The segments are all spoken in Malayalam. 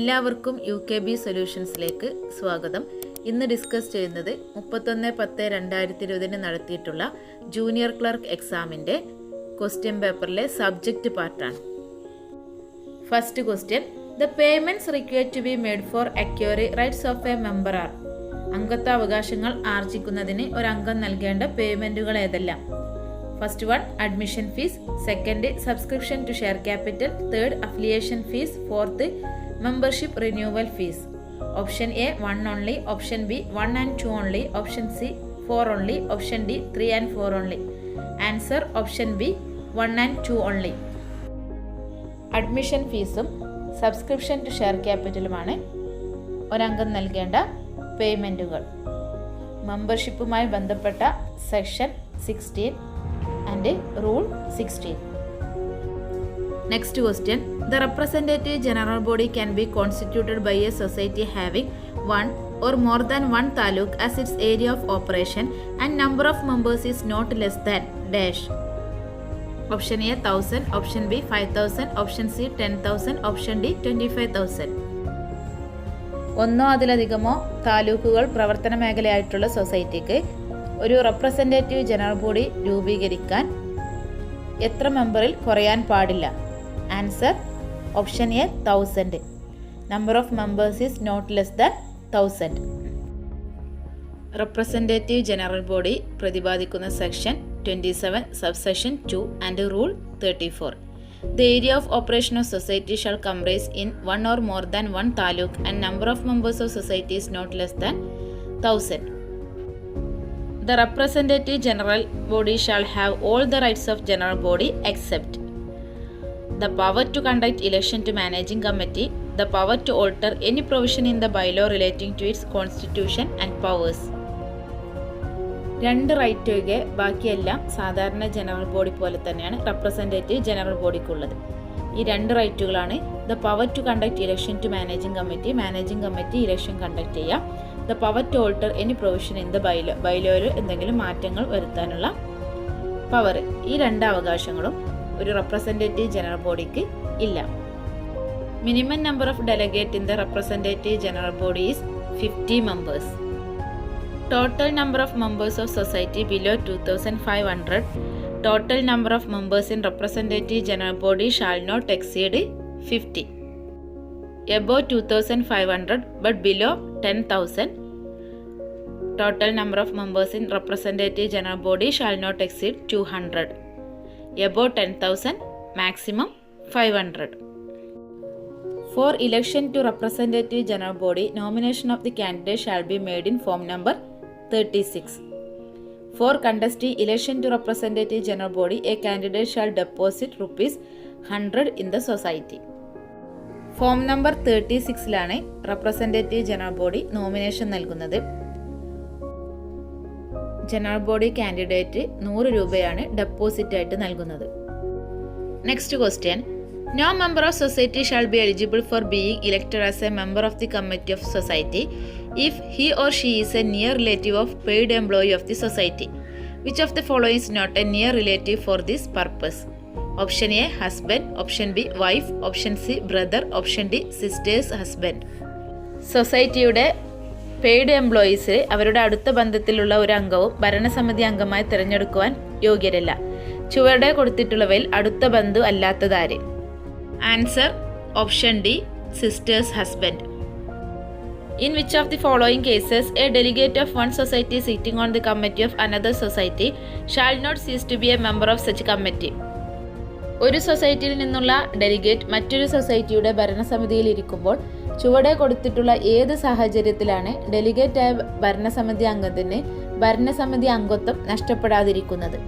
എല്ലാവർക്കും UKB സൊല്യൂഷൻസിലേക്ക് സ്വാഗതം. ഇന്ന് ഡിസ്കസ് ചെയ്യുന്നത് 31/10/2020 നടത്തിയിട്ടുള്ള ജൂനിയർ ക്ലർക്ക് എക്സാമിൻ്റെ ക്വസ്റ്റ്യൻ പേപ്പറിലെ സബ്ജക്റ്റ് പാർട്ടാണ്. First question, the payments required to be made for acquire rights of a member are. അംഗത്വാവകാശങ്ങൾ ആർജിക്കുന്നതിന് ഒരു അംഗം നൽകേണ്ട പേയ്മെൻറ്റുകൾ ഏതെല്ലാം? First one, admission fees. Second, subscription to share capital. Third, affiliation fees. Fourth, membership renewal fees. Option A 1 only, option B 1 and 2 only, option C 4 only, option D 3 and 4 only. Answer option B 1 and 2 only. Admission ഫീസും സബ്സ്ക്രിപ്ഷൻ ടു ഷെയർ ക്യാപിറ്റലുമാണ് ഒരംഗം നൽകേണ്ട പേയ്മെൻറ്റുകൾ. മെമ്പർഷിപ്പുമായി ബന്ധപ്പെട്ട section 16 and Rule 16. Next question, the representative general body can be constituted by a society having one or more than one taluk as its area of operation and number of members is not less than dash. Option A 1000, option B 5000, option C 10,000, option D 25,000. ഒന്നോ അതിലധികമോ താലൂക്കുകൾ പ്രവർത്തന മേഖലയായിട്ടുള്ള സൊസൈറ്റിക്ക് ഒരു റെപ്രസെൻറ്റേറ്റീവ് ജനറൽ ബോഡി രൂപീകരിക്കാൻ എത്ര മെമ്പറിൽ കുറയാൻ പാടില്ല? Answer option A 1000. Number of members is not less than 1000. Representative general body പ്രതിപാദിക്കുന്ന section 27 subsection 2 and rule 34. The area of operation of society shall comprise in one or more than one taluk and number of members of society is not less than 1000. The representative general body shall have all the rights of general body except the power to conduct election to managing committee, the power to alter any provision in the bylaw relating to its constitution and powers. 2 right ഒഴികെ ബാക്കിയെല്ലാം സാധാരണ ജനറൽ ബോഡി പോലെ തന്നെയാണ് റെപ്രസെൻറ്റേറ്റീവ് ജനറൽ ബോഡിക്കുള്ളത്. ഈ 2 റൈറ്റുകളാണ് the power to conduct election to managing committee election conduct ചെയ്യുക, the power to alter any provision in the ബൈലോയിൽ എന്തെങ്കിലും മാറ്റങ്ങൾ വരുത്താനുള്ള പവർ. ഈ 2 അവകാശങ്ങളും ഒരു റെപ്രസെൻറ്റേറ്റീവ് ജനറൽ ബോഡിക്ക് ഇല്ല. Minimum number of delegate in the representative general body is 50 members. Total number of members of society below 2500. Total number of members in representative general body shall not exceed 50. Above 2500 but below 10,000. Total number of members in representative general body shall not exceed 200. Above 10,000, maximum 500. For election to representative general body, nomination of the candidate shall be made in form number 36. For contesting election to representative general body, a candidate shall deposit ₹100 in the society. Form number 36 representative general body nomination നൽകുന്നത്. ജനറൽ ബോഡി കാൻഡിഡേറ്റ് 100 രൂപയാണ് ഡെപ്പോസിറ്റ് ആയിട്ട് നൽകുന്നത്. Next question, no member of society shall be eligible for being elected as a member of the committee of society if he or she is a near relative of paid employee of the society. Which of the following is not a near relative for this purpose? Option A husband, option B wife, option C brother, option D sister's husband. സൊസൈറ്റിയുടെ പെയ്ഡ് എംപ്ലോയീസ് അവരുടെ അടുത്ത ബന്ധത്തിലുള്ള ഒരു അംഗവും ഭരണസമിതി അംഗമായി തിരഞ്ഞെടുക്കുവാൻ യോഗ്യരല്ല. ചുവടെ കൊടുത്തിട്ടുള്ളവയിൽ അടുത്ത ബന്ധു അല്ലാത്തതാര്? Answer option D sister's husband. In which of the following cases a delegate of one society sitting on the committee of another society shall not cease to be a member of such committee? ഒരു സൊസൈറ്റിയിൽ നിന്നുള്ള ഡെലിഗേറ്റ് മറ്റൊരു സൊസൈറ്റിയുടെ ഭരണസമിതിയിൽ ഇരിക്കുമ്പോൾ ചുവടെ കൊടുത്തിട്ടുള്ള ഏത് സാഹചര്യത്തിലാണ് ഡെലിഗേറ്റായ ഭരണസമിതി അംഗത്തിന് ഭരണസമിതി അംഗത്വം നഷ്ടപ്പെടാതിരിക്കുന്നത്?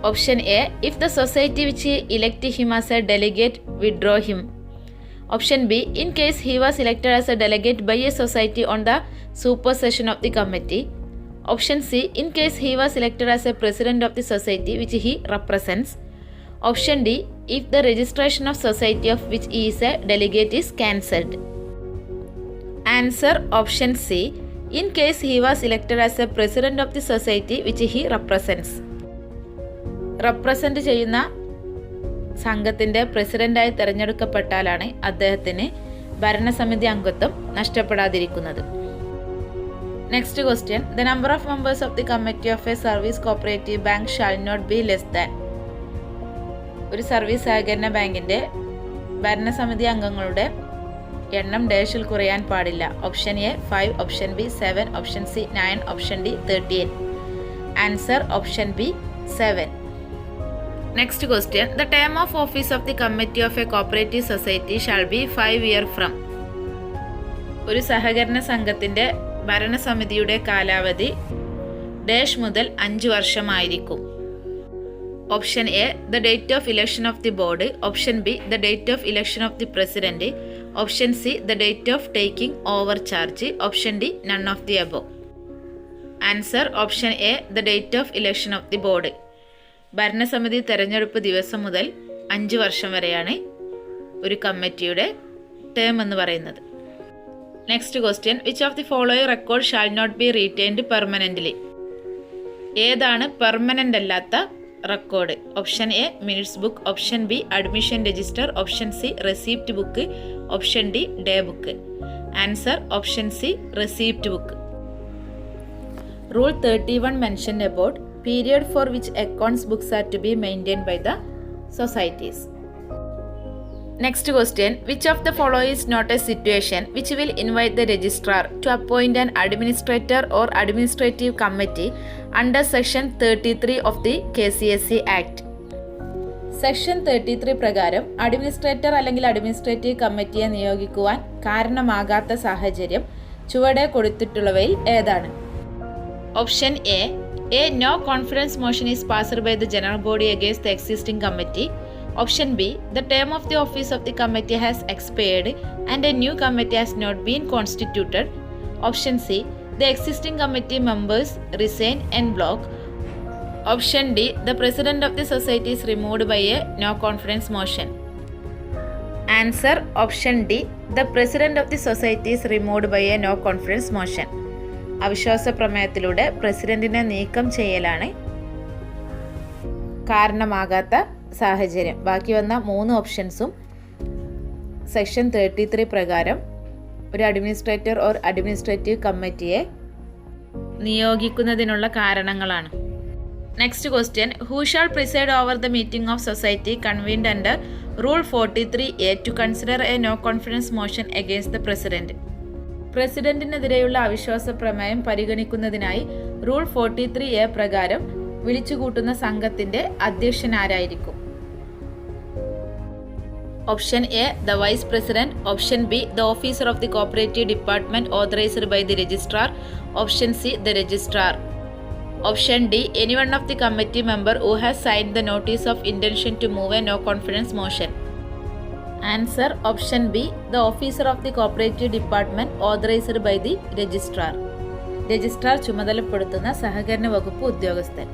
Option A, if the society which elect him as a delegate withdraw him. Option B, in case he was elected as a delegate by a society on the supersession of the committee. Option C, in case he was elected as a president of the society which he represents. Option D, if the registration of society of which he is a delegate is cancelled. Answer option C, in case he was elected as a president of the society which he represents. Represent ചെയ്യുന്ന സംഘത്തിൻ്റെ പ്രസിഡന്റായി തിരഞ്ഞെടുക്കപ്പെട്ടാലാണ് അദ്ദേഹത്തിന് ഭരണസമിതി അംഗത്വം നഷ്ടപ്പെടാതിരിക്കുന്നത്. Next question, the number of members of the committee of a service cooperative bank shall not be less than. ഒരു സർവീസ് സഹകരണ ബാങ്കിൻ്റെ ഭരണസമിതി അംഗങ്ങളുടെ എണ്ണം ഡാഷിൽ കുറയാൻ പാടില്ല. Option A 5, option B 7, option C 9, option D 13. Answer option B 7. Next question, the term of office of the committee of a cooperative society shall be 5 year from. ഒരു സഹകരണ സംഘത്തിൻ്റെ ഭരണസമിതിയുടെ കാലാവധി ഡാഷ് മുതൽ 5 വർഷമായിരിക്കും. Option A the date of election of the board, option B the date of election of the president, option C the date of taking over charge, option D none of the above. Answer option A the date of election of the board. ഭരണസമിതി തെരഞ്ഞെടുപ്പ് ദിവസം മുതൽ 5 വർഷം വരെയാണ് ഒരു കമ്മിറ്റിയുടെ ടേം എന്ന് പറയുന്നത്. Next question, which of the following record shall not be retained permanently. ഏതാണ് പെർമനൻ്റ് അല്ലാത്ത record? Option A minutes book, option B admission register, option C receipt book, option D day book. Answer option C receipt book. Rule 31 mentioned about period for which accounts books are to be maintained by the societies. Next question, which of the following is not a situation which will invite the registrar to appoint an administrator or administrative committee under section 33 of the KCSE Act? Section 33 പ്രകാരം അഡ്മിനിസ്ട്രേറ്റർ അല്ലെങ്കിൽ അഡ്മിനിസ്ട്രേറ്റീവ് കമ്മിറ്റിയെ നിയോഗിക്കുവാൻ കാരണമാകാത്ത സാഹചര്യം ചുവടെ കൊടുത്തിട്ടുള്ളവയിൽ ഏതാണ്? Option A no confidence motion is passed by the general body against the existing committee. Option B, the term of the office of the committee has expired and a new committee has not been constituted. Option C, the existing committee members resign en bloc. Option D, the president of the society is removed by a no confidence motion. Answer option D, the president of the society is removed by a no confidence motion. അവിശ്വാസ പ്രമേയത്തിലൂടെ പ്രസിഡന്റിനെ നീക്കം ചെയ്യലാണ് കാരണമാകാത്ത സാഹചര്യം. ബാക്കി വന്ന 3 ഓപ്ഷൻസും സെക്ഷൻ 33 പ്രകാരം ഒരു അഡ്മിനിസ്ട്രേറ്റർ ഓർ അഡ്മിനിസ്ട്രേറ്റീവ് കമ്മിറ്റിയെ നിയോഗിക്കുന്നതിനുള്ള കാരണങ്ങളാണ്. Next question, who shall preside over the meeting of society convened under rule 43A to consider a no confidence motion against the president. പ്രസിഡന്റിനെതിരെയുള്ള അവിശ്വാസ പ്രമേയം പരിഗണിക്കുന്നതിനായി റൂൾ 43A പ്രകാരം വിളിച്ചുകൂട്ടുന്ന സംഘത്തിന്റെ അധ്യക്ഷൻ ആരായിരിക്കും? Option A the vice president, option B the officer of the cooperative department authorised by the registrar, option C the registrar, option D any one of the committee member who has signed the notice of intention to move a no confidence motion. Answer option B the officer of the cooperative department authorised by the registrar. Registrar ചുമതലപ്പെടുത്തുന്ന സഹകരണ വകുപ്പ് ഉദ്യോഗസ്ഥൻ.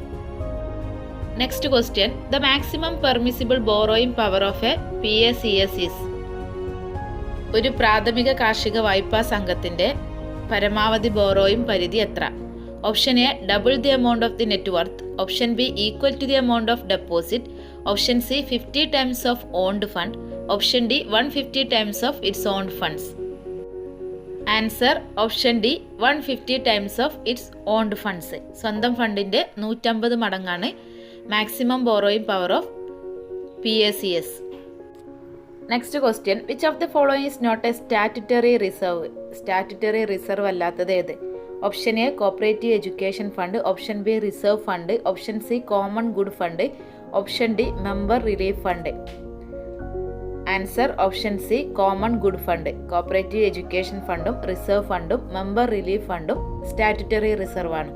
Next question, the maximum permissible borrowing power of a PACS is. ഒരു പ്രാഥമിക കാർഷിക വായ്പാ സംഘത്തിന്റെ പരമാവധി ബോറോയിങ് പരിധി എത്ര? Option A double the amount of the net worth, option B equal to the amount of deposit, option C 50 times of owned fund, option D 150 times of its owned funds. Answer option D 150 times of its owned funds. സ്വന്തം ഫണ്ടിന്റെ 150 മടങ്ങാണ് maximum borrowing power of PACS. Next question, which of the following is not a statutory reserve. Statutory reserve അല്ലാത്തത് ഏത്? Option A cooperative education fund, option B reserve fund, option C common good fund, option D member relief fund. Answer option C common good fund. Cooperative education ഫണ്ടും റിസർവ് ഫണ്ടും മെമ്പർ റിലീഫ് ഫണ്ടും സ്റ്റാറ്റ്യൂട്ടറി റിസർവ് ആണ്.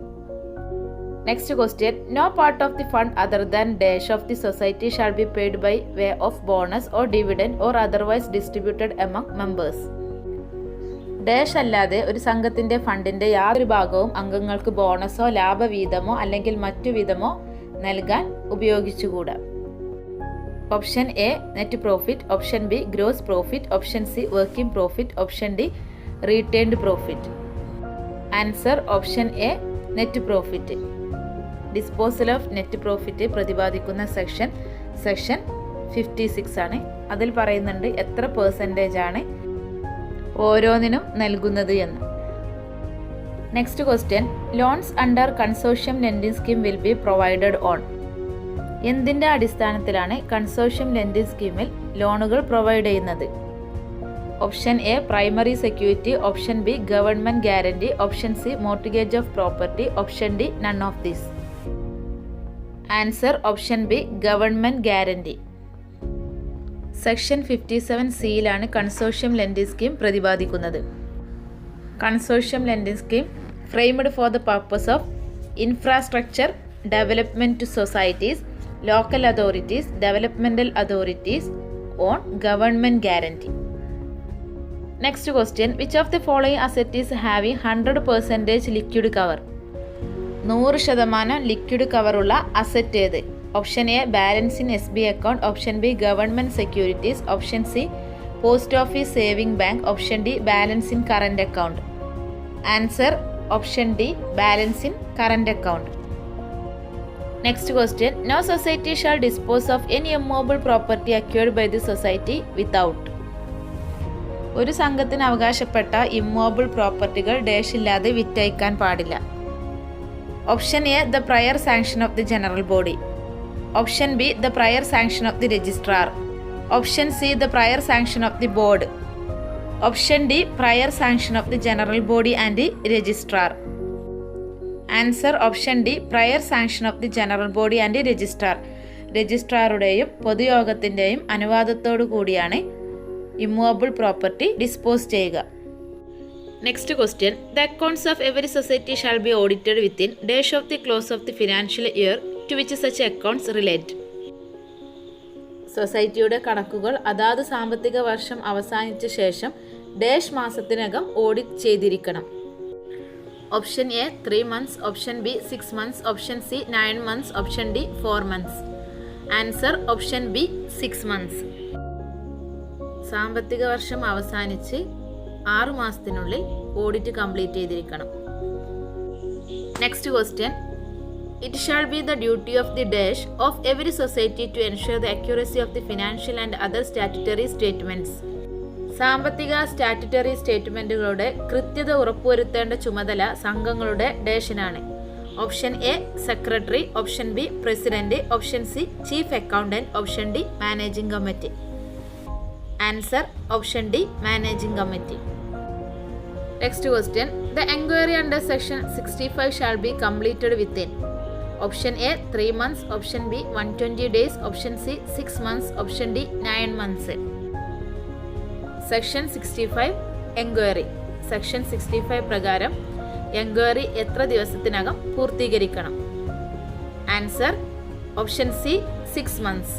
Next question, no part of the fund other than dash of the society shall be paid by way of bonus or dividend or otherwise distributed among members. Dash അല്ലാതെ ഒരു സംഘത്തിന്റെ ഫണ്ടിന്റെ യാതൊരു ഭാഗവും അംഗങ്ങൾക്ക് ബോണസോ ലാഭവീതമോ അല്ലെങ്കിൽ മറ്റു വിധമോ നൽകാൻ ഉപയോഗിച്ചുകൂടാ. Option A net profit, option B gross profit, option C working profit, option D retained profit. Answer option A net profit. Disposal of net profit പ്രതിപാദിക്കുന്ന സെക്ഷൻ 56 ആണ്. അതിൽ പറയുന്നുണ്ട് എത്ര പെർസെൻറ്റേജ് ആണ് ഓരോന്നിനും നൽകുന്നത് എന്ന്. Next question, loans under consortium lending scheme will be provided on. എന്തിൻ്റെ അടിസ്ഥാനത്തിലാണ് കൺസോർഷ്യം ലെൻഡിംഗ് സ്കീമിൽ ലോണുകൾ പ്രൊവൈഡ് ചെയ്യുന്നത്? Option A primary security, option B government guarantee, option C mortgage of property, option D none of these. Answer option B government guarantee. Section 57 സിയിലാണ് കൺസോർഷ്യം ലെൻഡിംഗ് സ്കീം പ്രതിപാദിക്കുന്നത്. Consortium lending scheme framed for the purpose of infrastructure development to societies, local authorities, developmental authorities on government guarantee. Next question, which of the following asset is having 100% liquid cover? 100% liquid കവറുള്ള അസറ്റ് ഏത്? Option A balance in SB account, option B government securities, option C post office saving bank, option D balance in current account. Answer option D balance in current account. Next question, no society shall dispose of any immovable property acquired by the society without. ഒരു സംഘത്തിന് അവകാശപ്പെട്ട ഇമ്മൂവബിൾ പ്രോപ്പർട്ടികൾ ഡേഷില്ലാതെ വിറ്റയക്കാൻ പാടില്ല. Option A the prior sanction of the general body, option B the prior sanction of the registrar, option C the prior sanction of the board, option D prior sanction of the general body and registrar. Answer option D prior sanction of the general body and registrar. രജിസ്ട്രാറുടെയും പൊതുയോഗത്തിൻ്റെയും അനുവാദത്തോടു കൂടിയാണ് ഇമ്മൂവബിൾ പ്രോപ്പർട്ടി ഡിസ്പോസ് ചെയ്യുക. Next question, the accounts of every society shall be audited within dash of the close of the financial year to which such accounts relate. സൊസൈറ്റിയുടെ കണക്കുകൾ അതാത് സാമ്പത്തിക വർഷം അവസാനിച്ച ശേഷം ഡേഷ് മാസത്തിനകം ഓഡിറ്റ് ചെയ്തിരിക്കണം. Option A 3 months, option B 6 months, option C 9 months, option D 4 months. Answer option B 6 months. സാമ്പത്തിക വർഷം അവസാനിച്ച് 6 മാസത്തിനുള്ളിൽ ഓഡിറ്റ് കംപ്ലീറ്റ് ചെയ്തിരിക്കണം. Next question, it shall be the duty of the dash of every society to ensure the accuracy of the financial and other statutory statements. സാമ്പത്തിക സ്റ്റാറ്റ്യൂട്ടറി സ്റ്റേറ്റ്മെൻറ്റുകളുടെ കൃത്യത ഉറപ്പുവരുത്തേണ്ട ചുമതല സംഘങ്ങളുടെ ഡാഷിനാണ്. Option A secretary, option B president, option C chief accountant, option D managing committee. Answer option D managing committee. Next question, the enquiry under section 65 shall be completed within. Option A 3 months, option B 120 days, option C 6 months, option D 9 months. Section 65 enquiry. Section 65 പ്രകാരം എൻക്വയറി എത്ര ദിവസത്തിനകം പൂർത്തീകരിക്കണം? Answer option C 6 months.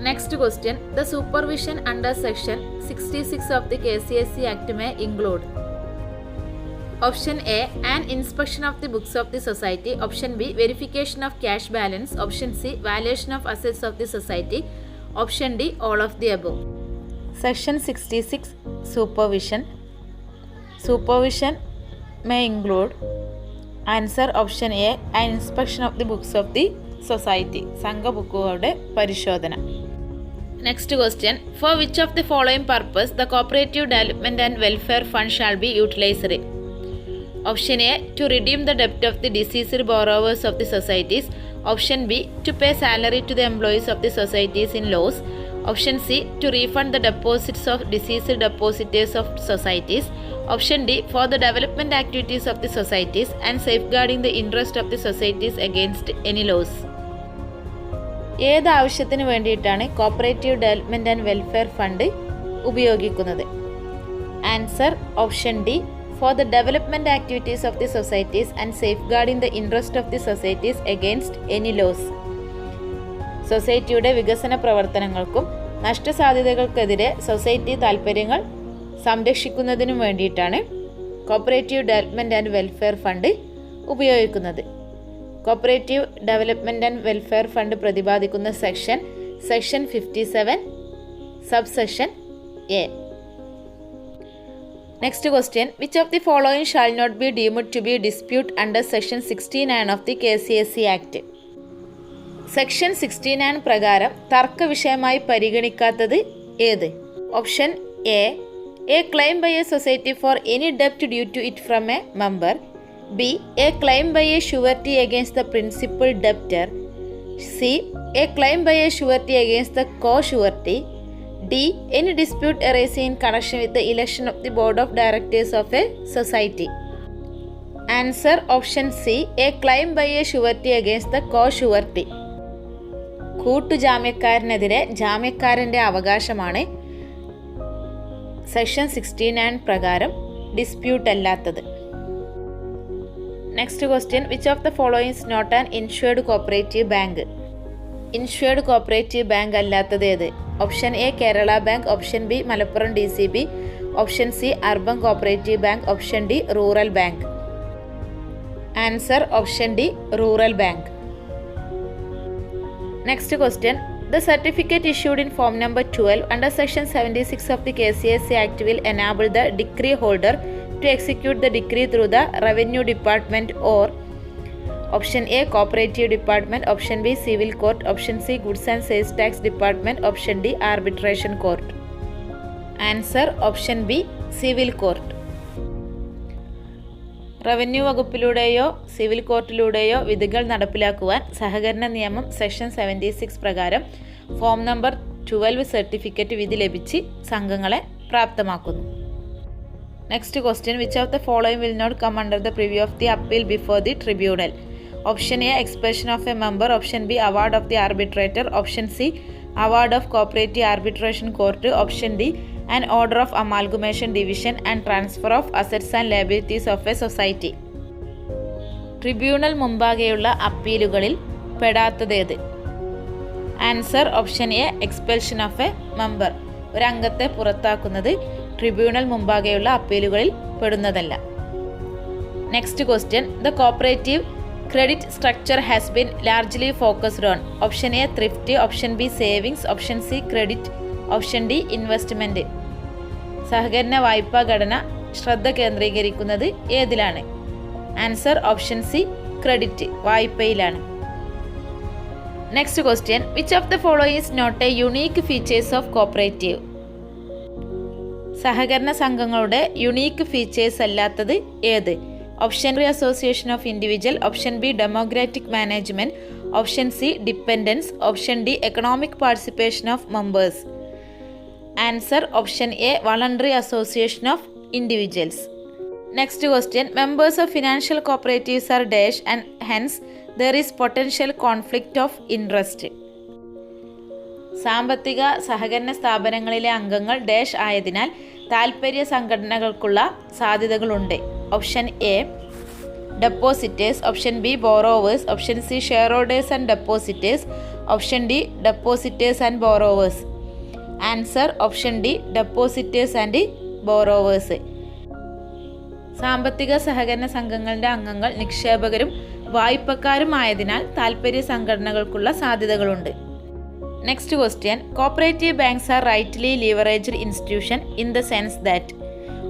Next question, the supervision under section 66 of the KCSC Act may include. Option A, an inspection of the books of the society, option B, verification of cash balance, option C, valuation of assets of the society, option D, all of the above. Section 66 supervision may include. Answer option A, an inspection of the books of the society, സംഘ ബുക്കുകളുടെ പരിശോധന. Next question, for which of the following purpose the cooperative development and welfare fund shall be utilized? Option A, to redeem the debt of the deceased borrowers of the societies, option B, to pay salary to the employees of the societies in loss, option C, to refund the deposits of deceased depositors of societies, option D, for the development activities of the societies and safeguarding the interest of the societies against any loss. ഏത് ആവശ്യത്തിന് വേണ്ടിയിട്ടാണ് cooperative development and welfare fund ഉപയോഗിക്കുന്നത്? Answer option D, for the development activities of the societies and safeguarding the interest of the societies against any loss. സൊസൈറ്റിയുടെ വികസന പ്രവർത്തനങ്ങൾക്കും നഷ്ടസാധ്യതകൾക്കെതിരെ സൊസൈറ്റി താൽപ്പര്യങ്ങൾ സംരക്ഷിക്കുന്നതിനും വേണ്ടിയിട്ടാണ് cooperative development and welfare fund ഉപയോഗിക്കുന്നത്. Cooperative development and welfare fund പ്രതിപാദിക്കുന്ന section 57 subsection A. Next question, which of the following shall not be deemed to be dispute under section 69 of the KCSC act? Section 69 പ്രകാരം തർക്ക വിഷയമായി പരിഗണിക്കാത്തത് ഏത്? Option A claim by a society for any ഡെപ്റ്റ് due to it from a member. B a claim by a surety against the principal debtor. C a claim by a surety against the co surety. D any dispute arising in connection with the election of the board of directors of a society. Answer option C a claim by a surety against the co surety. കൂട്ടുജാമ്യക്കാരനെതിരെ ജാമ്യക്കാരൻ്റെ അവകാശമാണ് സെക്ഷൻ 69 പ്രകാരം ഡിസ്പ്യൂട്ട് അല്ലാത്തത്. Next question, which of the following is not an insured cooperative bank? Insured cooperative bank അല്ലാത്തത് ഏത്? Option A Kerala bank. Option B Malappuram DCB. Option C urban cooperative bank. Option D rural bank. Answer option D rural bank. Next question, the certificate issued in form number 12 under section 76 of the KCSE Act will enable the decree holder to execute the decree through the Revenue Department or option A Cooperative Department, option B Civil Court, option C Goods and Sales Tax Department, option D Arbitration Court. Answer option B Civil Court. Revenue വകുപ്പിലൂടെയോ സിവിൽ കോർട്ടിലൂടെയോ വിധികൾ നടപ്പിലാക്കുവാൻ സഹകരണ നിയമം സെക്ഷൻ 76 പ്രകാരം ഫോം നമ്പർ 12 സർട്ടിഫിക്കറ്റ് വിധി ലഭിച്ച് സംഘങ്ങളെ പ്രാപ്തമാക്കുന്നു. Next question, which of the following will not come under the preview of the appeal before the tribunal? Option A expulsion of a member. Option B award of the arbitrator. Option C award of cooperative arbitration court. Option D an order of amalgamation, division and transfer of assets and liabilities of a society. Tribunal മുമ്പാകെയുള്ള അപ്പീലുകളിൽ പെടാത്തതേത്? Answer option A expulsion of a member. ഒരംഗത്തെ പുറത്താക്കുന്നത് ട്രിബ്യൂണൽ മുമ്പാകെയുള്ള അപ്പീലുകളിൽ പെടുന്നതല്ല. Next question, the cooperative credit structure has been largely focused on. Option A thrift. Option B savings. Option C credit. Option D investment. സഹകരണ വായ്പാ ഘടന ശ്രദ്ധ കേന്ദ്രീകരിക്കുന്നത് ഏതിലാണ്? ആൻസർ ഓപ്ഷൻ സി ക്രെഡിറ്റ്, വായ്പയിലാണ്. Next question, which of the following is not a unique features of cooperative? സഹകരണ സംഘങ്ങളുടെ യുണീക്ക് ഫീച്ചേഴ്സ് അല്ലാത്തത് ഏത്? Option B association of individual. Option B democratic management. Option C dependence. Option D economic participation of members. Answer option A voluntary association of individuals. Next question, members of financial cooperatives are dash and hence there is potential conflict of interest. സാമ്പത്തിക സഹകരണ സ്ഥാപനങ്ങളിലെ അംഗങ്ങൾ ഡാഷ് ആയതിനാൽ താൽപ്പര്യ സംഘടനകൾക്കുള്ള സാധ്യതകളുണ്ട്. Option A depositors. Option B borrowers. Option C share holders and depositors. Option D depositors and borrowers. Answer option D depositors and borrowers. സാമ്പത്തിക സഹകരണ സംഘങ്ങളുടെ അംഗങ്ങൾ നിക്ഷേപകരും വായ്പക്കാരും ആയതിനാൽ താൽപ്പര്യ സംഘടനകൾക്കുള്ള സാധ്യതകളുണ്ട്. Next question, cooperative banks are rightly leveraged institution in the sense that.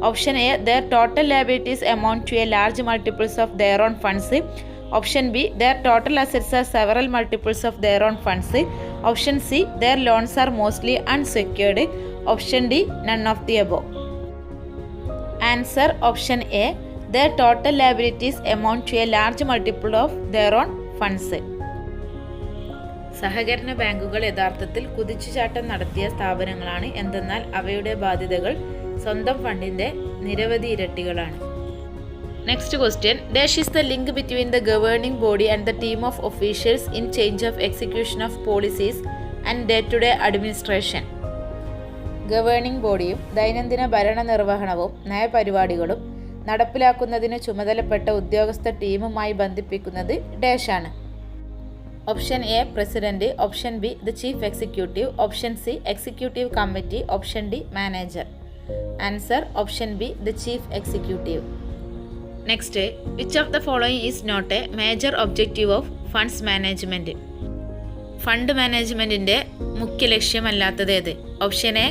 Option A their total liabilities amount to a large multiples of their own funds. Option B their total assets are several multiples of their own funds. Option C their loans are mostly unsecured. Option D none of the above. Answer option A their total liabilities amount to a large multiple of their own funds. സഹകരണ ബാങ്കുകൾ യഥാർത്ഥത്തിൽ കുതിച്ചുചാട്ടം നടത്തിയ സ്ഥാപനങ്ങളാണ്. എന്തെന്നാൽ അവയുടെ ബാധ്യതകൾ സ്വന്തം ഫണ്ടിൻ്റെ നിരവധി ഇരട്ടികളാണ്. Next question, dash is the link between the governing body and the team of officials in change of execution of policies and day to day administration. Governing ബോഡിയും ദൈനംദിന ഭരണനിർവഹണവും നയപരിപാടികളും നടപ്പിലാക്കുന്നതിന് ചുമതലപ്പെട്ട ഉദ്യോഗസ്ഥ ടീമുമായി ബന്ധിപ്പിക്കുന്നത് ഡാഷാണ്. Option A president. Option B the chief executive. Option C executive committee. Option D manager. Answer option B the chief executive. Next, which of the following is not A major objective of funds management? Fund മാനേജ്മെൻറ്റിൻ്റെ മുഖ്യ ലക്ഷ്യമല്ലാത്തത് ഏത്? Option A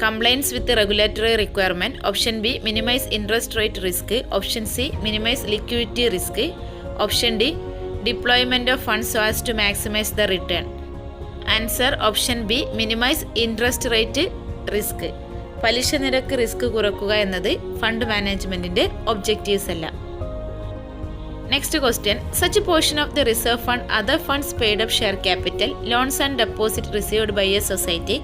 compliance with regulatory requirement. Option B minimise interest rate risk. Option C minimise liquidity risk. Option D deployment of funds so as to maximize the return. Answer option B, minimize interest rate risk. പലിശ നിരക്ക് റിസ്ക് കുറക്കുക എന്നത് ഫണ്ട് മാനേജ്മെന്റിന്റെ ഒബ്ജക്റ്റീവ്സ് അല്ല. Next question, such portion of the reserve fund, other funds paid up share capital, loans and deposit received by a society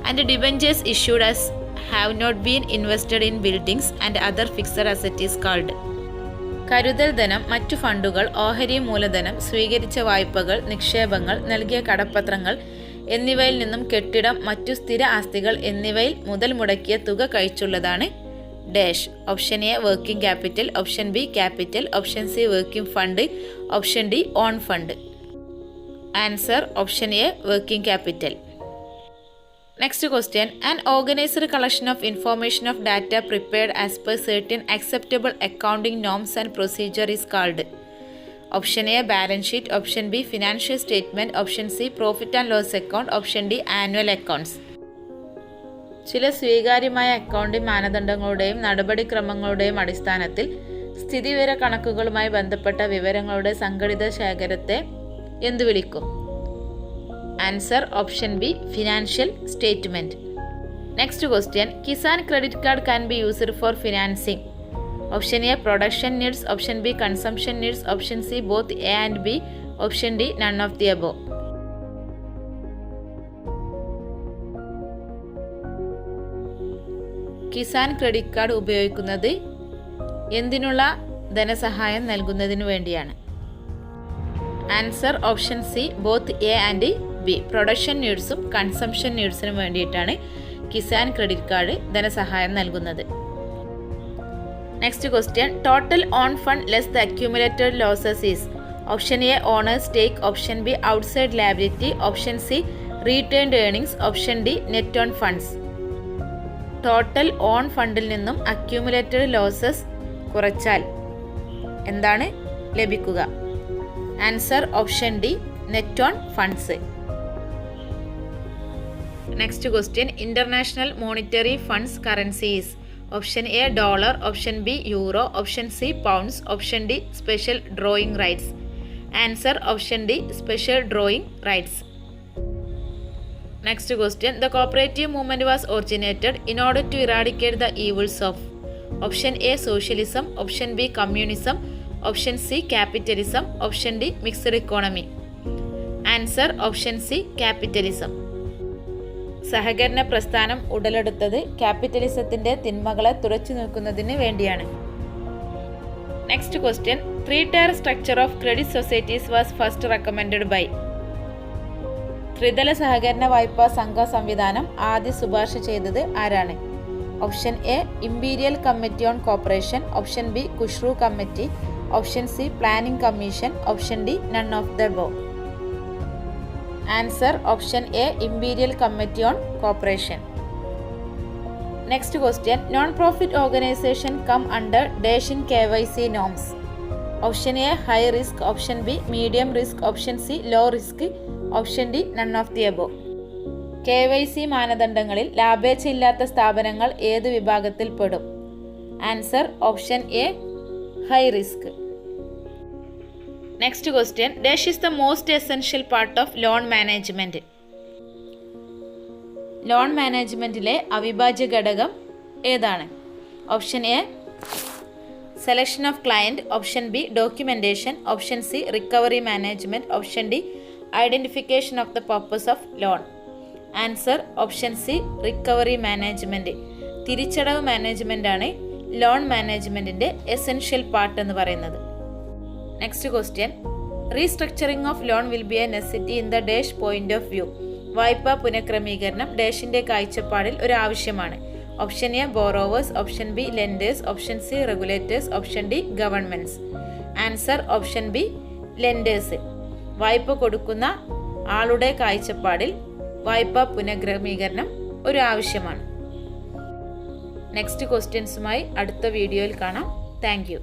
and debentures issued as have not been invested in buildings and other fixed asset is called. കരുതൽ ധനം, മറ്റു ഫണ്ടുകൾ, ഓഹരി മൂലധനം, സ്വീകരിച്ച വായ്പകൾ, നിക്ഷേപങ്ങൾ, നൽകിയ കടപ്പത്രങ്ങൾ എന്നിവയിൽ നിന്നും കെട്ടിടം, മറ്റു സ്ഥിര ആസ്തികൾ എന്നിവയിൽ മുതൽ മുടക്കിയ തുക കഴിച്ചുള്ളതാണ് dash. Option A working capital, option B capital, option C working fund, option D own fund. Answer option A working capital. Next question, an organised collection of information of data prepared as per certain acceptable accounting norms and procedure is called. Option A balance sheet, option B financial statement, option C profit and loss account, option D annual accounts. ചില സ്വീകാര്യമായ അക്കൗണ്ടിംഗ് മാനദണ്ഡങ്ങളുടെയും നടപടിക്രമങ്ങളുടെയും അടിസ്ഥാനത്തിൽ സ്ഥിതിവിവര കണക്കുകളുമായി ബന്ധപ്പെട്ട വിവരങ്ങളുടെ സംഘടിത ശേഖരത്തെ എന്തു വിളിക്കും? Answer option B financial statement. Next question, Kisan credit card can be used for financing. Option A production needs, option B consumption needs, option C both A and B, option D none of the above. Kisan credit card ഉപയോഗിക്കുന്നത് എന്തിനുള്ള ധനസഹായം നൽകുന്നതിനു വേണ്ടിയാണ്? Answer option C both A and B. Production നീഡ്സും കൺസംഷൻ നീഡ്സിനും വേണ്ടിയിട്ടാണ് കിസാൻ ക്രെഡിറ്റ് കാർഡ് ധനസഹായം നൽകുന്നത്. Next question, total own fund less the accumulated losses is. Option A owners stake, option B outside liability, option C retained earnings, option D net own funds. Total own ഫണ്ടിൽ നിന്നും അക്യുമുലേറ്റഡ് ലോസസ് കുറച്ചാൽ എന്താണ് ലഭിക്കുക? Answer option D net own funds. Next question, international monetary funds currency is. Option A dollar, option B euro, option C pounds, option D special drawing rights. Answer option D special drawing rights. Next question, the cooperative movement was originated in order to eradicate the evils of. Option A socialism, option B communism, option C capitalism, option D mixed economy. Answer option C capitalism. സഹകരണ പ്രസ്ഥാനം ഉടലെടുത്തത് ക്യാപിറ്റലിസത്തിന്റെ തിന്മകളെ തുറച്ചു നോക്കുന്നതിന് വേണ്ടിയാണ്. Next question, 3-tier structure of credit societies was first recommended by. ത്രിതല സഹകരണ വായ്പാ സംഘ സംവിധാനം ആദ്യം ശുപാർശ ചെയ്തത് ആരാണ്? Option A imperial committee on corporation, option B Khusro committee, option C planning commission, option D none of the above. Answer option A imperial committee on corporation. Next question, non profit organisation come under dash in KYC norms. Option A high risk, option B medium risk, option C low risk, option D none of the above. KYC മാനദണ്ഡങ്ങളിൽ ലാഭേച്ഛയില്ലാത്ത സ്ഥാപനങ്ങൾ ഏത് വിഭാഗത്തിൽ പെടും? Answer option A high risk. Next question, dash is the most essential part of loan management. Loan മാനേജ്മെന്റിലെ അവിഭാജ്യ ഘടകം ഏതാണ്? Option A selection of client, option B documentation, option C recovery management, option D identification of the purpose of loan. Answer option C recovery management. തിരിച്ചടവ് മാനേജ്മെന്റ് ആണ് ലോൺ മാനേജ്മെന്റിന്റെ എസെൻഷ്യൽ പാർട്ട് എന്ന് പറയുന്നത്. Next question, restructuring of loan will be a necessity in the dash point of view. വായ്പാ പുനഃക്രമീകരണം ഡാഷിന്റെ കാഴ്ചപ്പാടിൽ ഒരു ആവശ്യമാണ്. Option A borrowers, option B lenders, option C regulators, option D governments. Answer option B lenders. വായ്പ കൊടുക്കുന്ന ആളുടെ കാഴ്ചപ്പാടിൽ വായ്പാ പുനഃക്രമീകരണം ഒരു ആവശ്യമാണ്. നെക്സ്റ്റ് ക്വസ്റ്റ്യൻസുമായി അടുത്ത വീഡിയോയിൽ കാണാം. Thank you.